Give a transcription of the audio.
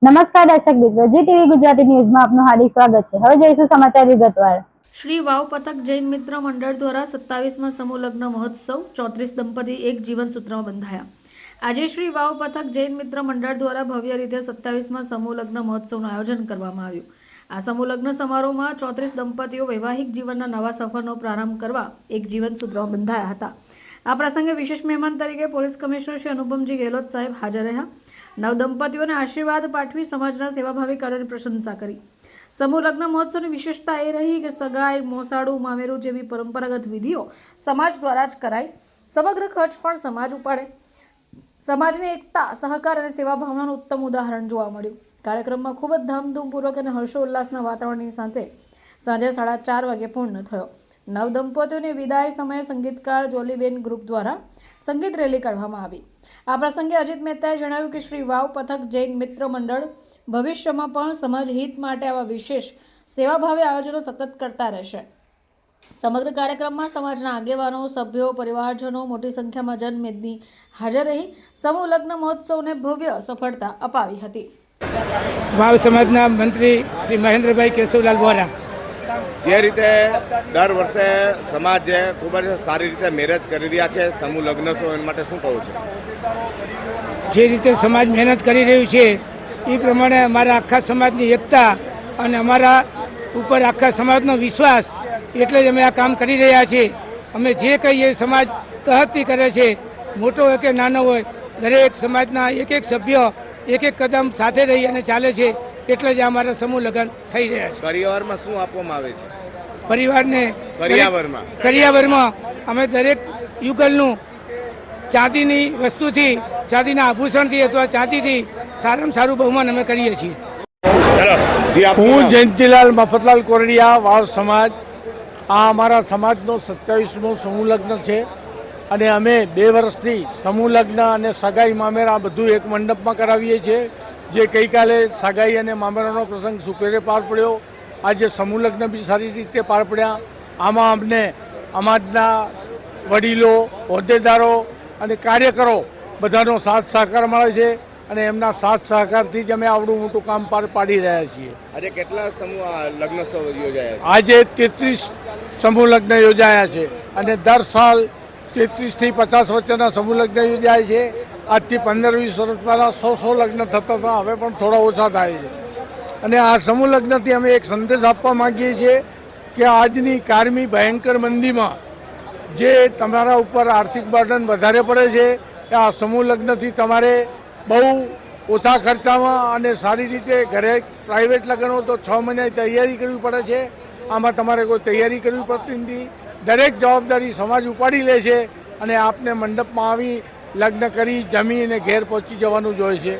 નમસ્કાર દર્શક મિત્રો, જી ટીવી ગુજરાતી ન્યૂઝમાં આપનું હાર્દિક સ્વાગત છે। હવે જોઈશું સમાચાર વિગતવાર। શ્રી વાવ પથક જૈન મિત્ર મંડળ દ્વારા 27મા સમૂહ લગ્ન મહોત્સવ 34 દંપતી એક જીવન સૂત્રમાં બંધાયા। આજે શ્રી વાવ પથક જૈન મિત્ર મંડળ દ્વારા ભવ્ય રીતે 27મા સમૂહ લગ્ન મહોત્સવનું આયોજન કરવામાં આવ્યું। આ સમૂહ લગ્ન સમારોહમાં 34 દંપતીઓ વૈવાહિક જીવનના નવા સફરનો પ્રારંભ કરવા એક જીવન સૂત્રમાં બંધાયા હતા। આ પ્રસંગે વિશેષ મહેમાન તરીકે પોલીસ કમિશનર શ્રી અનુપમજી ગેહલોત સાહેબ હાજર રહ્યા। નવ દંપતીઓને આશીર્વાદ પાઠવી સમાજના સેવાભાવી કાર્યોની પ્રશંસા કરી। સમૂહ લગ્ન મહોત્સવની વિશેષતા એ રહી કે સગાઈ, મોસાળું, મામેરું જેવી પરંપરાગત વિધિઓ સમાજ દ્વારા જ કરાય। સમગ્ર ખર્ચ પણ સમાજ ઉપાડે। સમાજની એકતા, સહકાર અને સેવા ભાવનાનું ઉત્તમ ઉદાહરણ જોવા મળ્યું। કાર્યક્રમમાં ખૂબ જ ધામધૂમપૂર્વક અને હર્ષોલ્લાસના વાતાવરણની સાથે સાંજે 4:30 વાગે પૂર્ણ થયો। નવ દંપતીઓની વિદાય સમયે સંગીતકાર જોલીબેન ગ્રુપ દ્વારા સંગીત રેલી કાઢવામાં આવી। આ પ્રસંગે અજીત મહેતાએ જણાવ્યું કે શ્રી વાવ પથક જૈન મિત્ર મંડળ ભવિષ્યમાં પણ સમાજ હિત માટે આવા વિશેષ સેવાભાવી આયોજનો સતત કરતા રહેશે। સમગ્ર કાર્યક્રમમાં સમાજના આગેવાનો, સભ્યો, પરિવારજનો મોટી સંખ્યામાં જનમેદની હાજર રહી સમૂહ લગ્ન મહોત્સવને ભવ્ય સફળતા અપાવી હતી। વાવ સમાજના મંત્રી શ્રી મહેન્દ્રભાઈ કેશવલાલ વોરા જે રીતે દર વર્ષે સમાજ જે ખૂબ જ સારી રીતે મેરેજ કરી રહ્યા છે, સમૂહ લગ્ન છો એના માટે શું કહું છું? જે રીતે સમાજ મહેનત કરી રહ્યું છે એ પ્રમાણે અમારા આખા સમાજની એકતા અને અમારા ઉપર આખા સમાજનો વિશ્વાસ, એટલે જ અમે આ કામ કરી રહ્યા છીએ। અમે જે કહીએ સમાજ તહથી કરે છે, મોટો હોય કે નાનો હોય, દરેક સમાજના એક એક સભ્ય એક એક કદમ સાથે રહી અને ચાલે છે, એટલે જ અમારા સમૂહ લગ્ન થઈ રહ્યા છે। કરિયાવરમાં શું આપવામાં આવે છે? પરિવારને કરિયાવરમાં અમે દરેક યુગલનું ચાંદીની વસ્તુથી, ચાંદીના આભૂષણથી અથવા ચાંદીથી સારામાં સારું બહુમાન અમે કરીએ છીએ। હું જયંતિલાલ મફતલાલ કોરડિયા, વાવ સમાજ। આ અમારા સમાજનો 27મો સમૂહ લગ્ન છે અને અમે 2 વર્ષથી સમૂહ લગ્ન અને સગાઈ મામેરા બધું એક મંડપમાં કરાવીએ છીએ। જે ગઈકાલે સગાઈ અને મામેરાનો પ્રસંગ સુપેરે પાર પડ્યો, આજે સમૂહ લગ્ન બી સારી રીતે પાર પડ્યા। આમાં અમને સમાજના વડીલો, હોદ્દેદારો અને કાર્યકરો બધાનો સાથ સહકાર મળે છે અને એમના સાથ સહકારથી જ અમે આવડું મોટું કામ પાર પાડી રહ્યા છીએ। આજે કેટલા સમૂહ લગ્નોત્સવ યોજાયા છે? આજે 33 સમૂહ લગ્ન યોજાયા છે અને દર સાલ 33 થી 50 વચ્ચેના સમૂહ લગ્ન યોજાય છે। આજથી 15-20 વર્ષ પહેલાં 100 લગ્ન થતા હતા, હવે પણ થોડા ઓછા થાય છે। અને આ સમૂહ લગ્નથી અમે એક સંદેશ આપવા માંગીએ છીએ કે આજની કારમી ભયંકર મંદીમાં જે તમારા ઉપર આર્થિક બર્ડન વધારે પડે છે, આ સમૂહ લગ્નથી તમારે બહુ ઓછા ખર્ચામાં અને સારી રીતે ઘરે પ્રાઇવેટ લગ્ન હોય તો 6 મહિનાની તૈયારી કરવી પડે છે, આમાં તમારે કોઈ તૈયારી કરવી પડતી નથી। દરેક જવાબદારી સમાજ ઉપાડી લે છે અને આપને મંડપમાં આવી લગ્ન કરી જમી અને ઘેર પહોંચી જવાનું જ હોય છે।